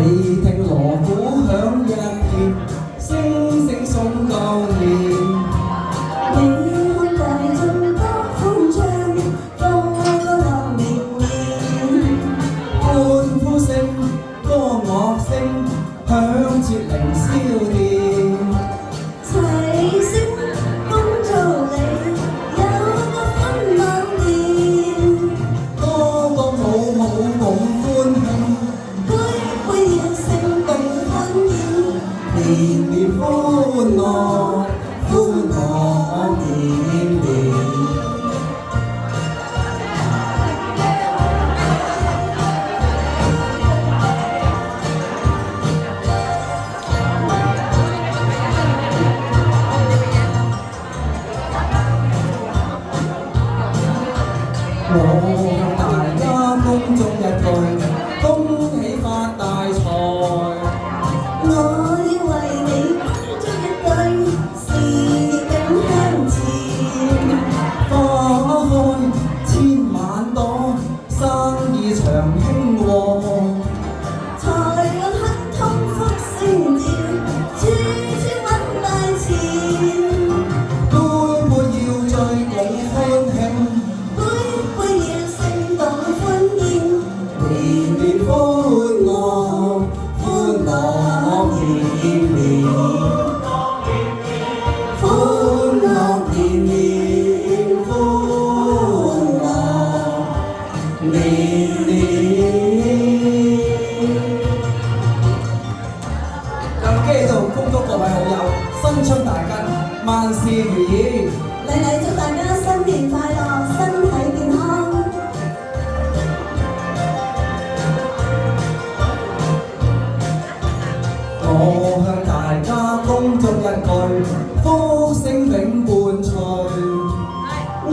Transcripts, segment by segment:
你聽鑼鼓響一片，聲聲送舊年。你看大眾多歡唱，個個樂綿綿。歡呼聲、歌樂聲，響徹凌霄殿。齊聲恭祝你有個歡樂年，歌歌舞舞共歡慶，杯杯應聲共歡宴。年年歡樂，歡樂年年。我向大家恭祝一句，恭喜發大財。我要為你恭祝一句，事業更向前。花開千萬朵，生意長興旺。財運亨通福星照，處處揾大錢。杯杯要醉共歡慶，杯杯要聲共歡宴。年年歡樂，歡樂年年。歡樂年年，歡樂年年。咁機度恭祝各位好友新春大吉，萬事如意。麗麗祝大家新年快樂，身體健康。我向大家恭祝一句，福星永伴隨。我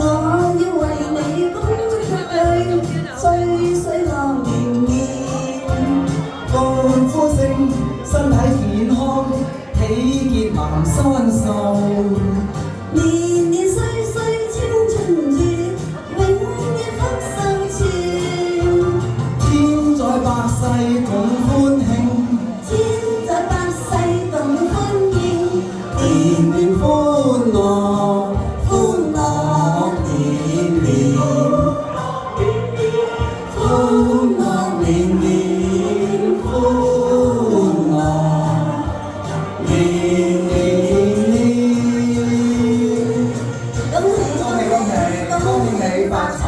要為你恭祝一句，歲歲樂綿綿。歡呼聲，身體健康，喜結南山壽。年年歲歲青春住，永遠福壽全。千載百世共歡慶，千載百世共歡宴。年年歡樂，歡樂年年。歡樂年年，歡樂年年。恭喜恭喜恭喜，恭喜你發財！